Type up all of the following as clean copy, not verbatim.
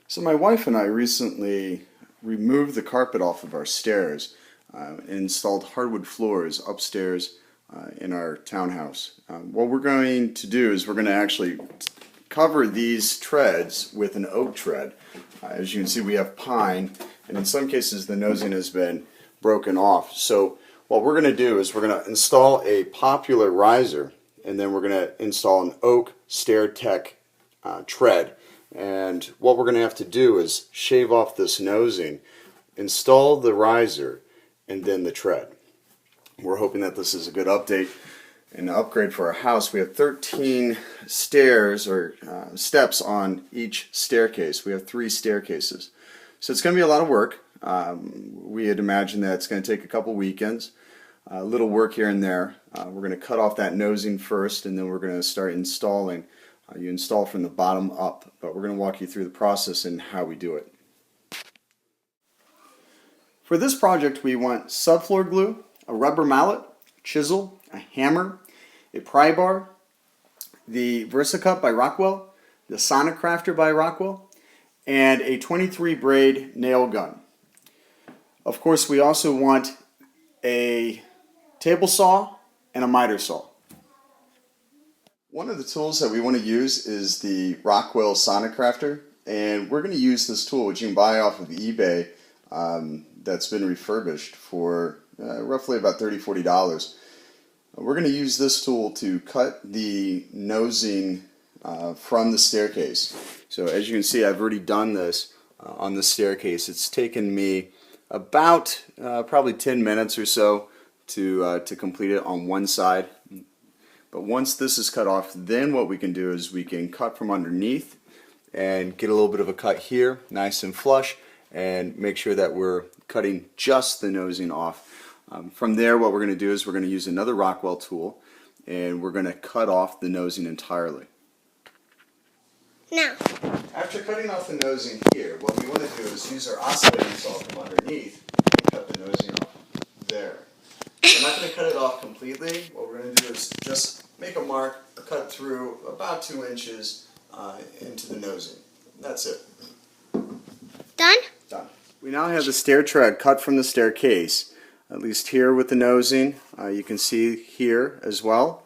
So my wife and I recently removed the carpet off of our stairs and installed hardwood floors upstairs in our townhouse. What we're going to do is we're going to actually cover these treads with an oak tread. As you can see, we have pine, and in some cases the nosing has been broken off. So what we're going to do is we're going to install a popular riser, and then we're going to install an oak StairTek tread. And what we're going to have to do is shave off this nosing, install the riser, and then the tread. We're hoping that this is a good update and upgrade for our house. We have 13 stairs or steps on each staircase. We have 3 staircases. So it's going to be a lot of work. We had imagined that it's going to take a couple weekends, a little work here and there. We're going to cut off that nosing first, and then we're going to start installing. You install from the bottom up, but we're going to walk you through the process and how we do it. For this project, we want subfloor glue, a rubber mallet, chisel, a hammer, a pry bar, the VersaCut by Rockwell, the Sonic Crafter by Rockwell, and a 23 braid nail gun. Of course, we also want a table saw and a miter saw. One of the tools that we want to use is the Rockwell Sonic Crafter, and we're going to use this tool, which you can buy off of eBay, that's been refurbished for roughly about $30–40. We're going to use this tool to cut the nosing from the staircase. So as you can see, I've already done this on the staircase. It's taken me about probably 10 minutes or so to complete it on one side. But once this is cut off, then what we can do is we can cut from underneath and get a little bit of a cut here, nice and flush, and make sure that we're cutting just the nosing off. From there, what we're going to do is we're going to use another Rockwell tool, and we're going to cut off the nosing entirely. Now, after cutting off the nosing here, what we want to do is use our oscillating saw from underneath and cut the nosing off there. I'm not going to cut it off completely. What we're going to do is just make a mark, cut through about 2 inches into the nosing. That's it. done? Done. We now have the stair tread cut from the staircase, at least here with the nosing. You can see here as well.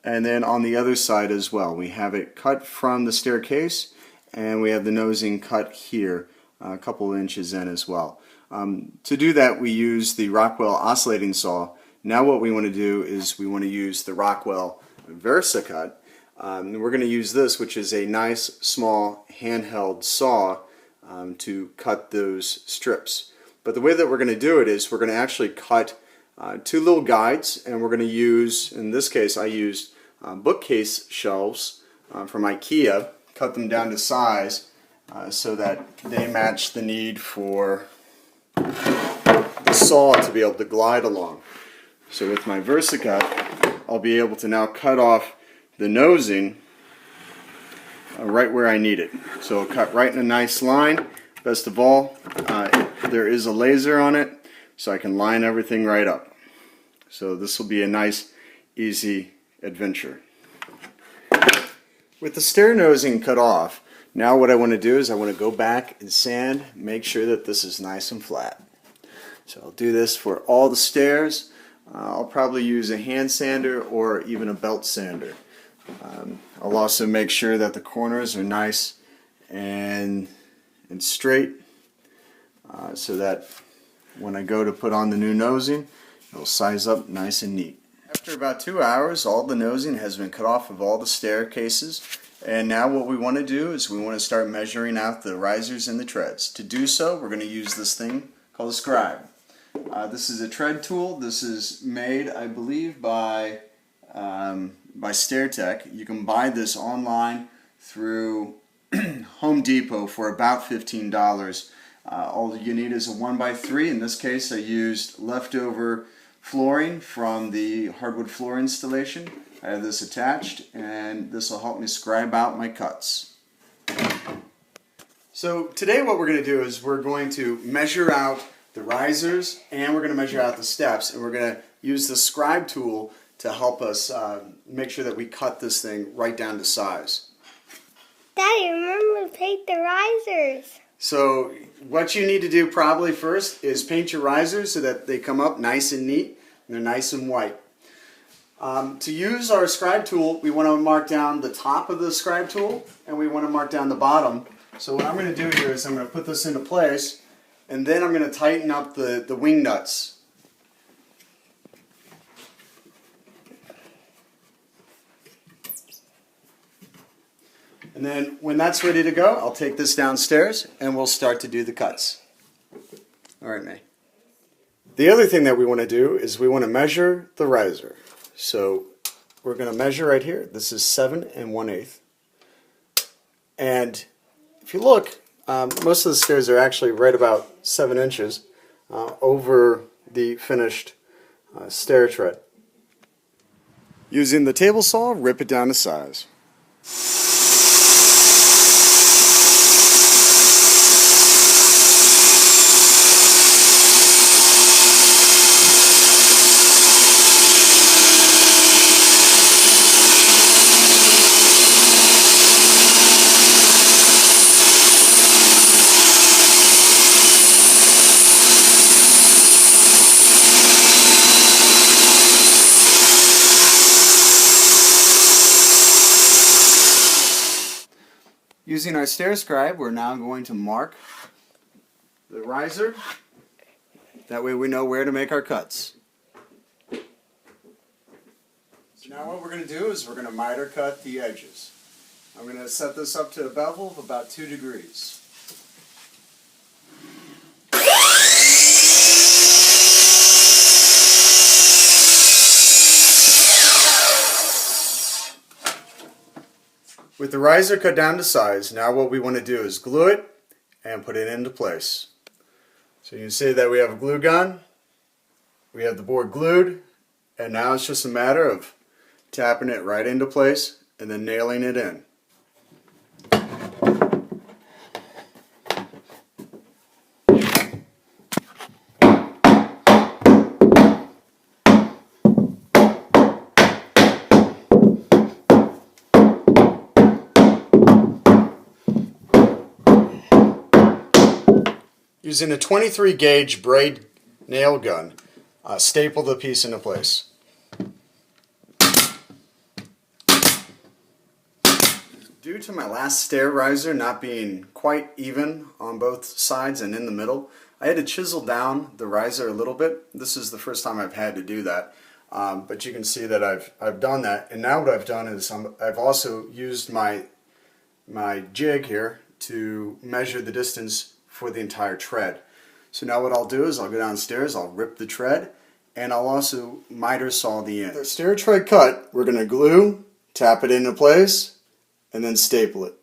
And then on the other side as well. We have it cut from the staircase, and we have the nosing cut here, a couple inches in as well. To do that, we use the Rockwell oscillating saw. Now what we want to do is we want to use the Rockwell VersaCut. We're going to use this, which is a nice small handheld saw to cut those strips. But the way that we're going to do it is we're going to actually cut 2 little guides, and we're going to use, in this case I used bookcase shelves from IKEA, cut them down to size so that they match the need for the saw to be able to glide along. So with my VersaCut, I'll be able to now cut off the nosing right where I need it. So it'll cut right in a nice line. Best of all, there is a laser on it, so I can line everything right up. So this will be a nice, easy adventure. With the stair nosing cut off, now what I want to do is I want to go back and sand, make sure that this is nice and flat. So I'll do this for all the stairs. I'll probably use a hand sander or even a belt sander. I'll also make sure that the corners are nice and straight so that when I go to put on the new nosing, it'll size up nice and neat. After about 2 hours, all the nosing has been cut off of all the staircases, and now what we want to do is we want to start measuring out the risers and the treads. To do so, we're going to use this thing called a scribe. This is a tread tool. This is made, I believe, by StairTek. You can buy this online through Home Depot for about $15. All you need is a 1x3. In this case, I used leftover flooring from the hardwood floor installation. I have this attached, and this will help me scribe out my cuts. So today what we're going to do is we're going to measure out the risers, and we're going to measure out the steps, and we're going to use the scribe tool to help us make sure that we cut this thing right down to size. Daddy, remember we paint the risers. So what you need to do probably first is paint your risers so that they come up nice and neat and they're nice and white. To use our scribe tool, we want to mark down the top of the scribe tool and we want to mark down the bottom. So what I'm going to do here is I'm going to put this into place and then I'm going to tighten up the wing nuts. And then when that's ready to go, I'll take this downstairs and we'll start to do the cuts. All right, May. The other thing that we want to do is we want to measure the riser. So we're going to measure right here. This is 7 1/8. And if you look, most of the stairs are actually right about 7 inches over the finished stair tread. Using the table saw, rip it down to size. Using our stair scribe, we're now going to mark the riser. That way we know where to make our cuts. So now what we're going to do is we're going to miter cut the edges. I'm going to set this up to a bevel of about 2 degrees. With the riser cut down to size, now what we want to do is glue it and put it into place. So you can see that we have a glue gun, we have the board glued, and now it's just a matter of tapping it right into place and then nailing it in. Using a 23 gauge braid nail gun, staple the piece into place. Due to my last stair riser not being quite even on both sides and in the middle, I had to chisel down the riser a little bit. This is the first time I've had to do that, but you can see that I've done that. And now what I've done is I've also used my jig here to measure the distance for the entire tread. So now what I'll do is I'll go downstairs, I'll rip the tread, and I'll also miter saw the end. The stair tread cut, we're going to glue, tap it into place, and then staple it.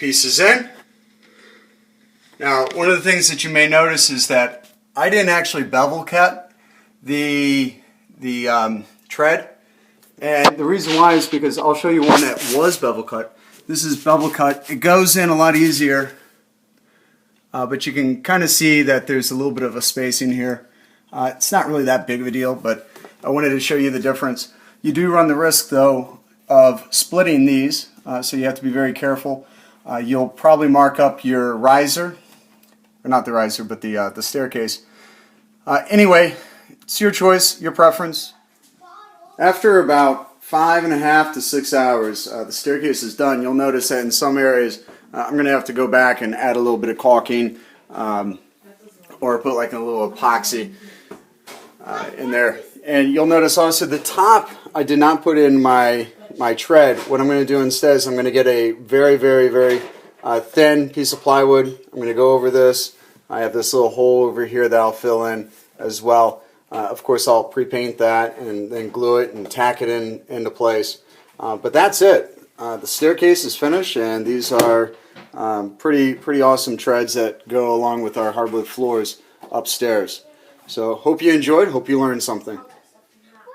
pieces in. Now, one of the things that you may notice is that I didn't actually bevel cut the tread, and the reason why is because I'll show you one that was bevel cut. This is bevel cut. It goes in a lot easier, but you can kind of see that there's a little bit of a spacing here. It's not really that big of a deal, but I wanted to show you the difference. You do run the risk, though, of splitting these, so you have to be very careful. You'll probably mark up your riser, or not the riser, but the staircase. Anyway, it's your choice, your preference. After about 5.5 to 6 hours, the staircase is done. You'll notice that in some areas, I'm going to have to go back and add a little bit of caulking, or put like a little epoxy in there. And you'll notice also the top, I did not put in my tread. What I'm going to do instead is I'm going to get a very, very, very thin piece of plywood. I'm going to go over this. I have this little hole over here that I'll fill in as well. Of course, I'll pre-paint that and then glue it and tack it into place. But that's it. The staircase is finished, and these are pretty awesome treads that go along with our hardwood floors upstairs. So hope you enjoyed, hope you learned something.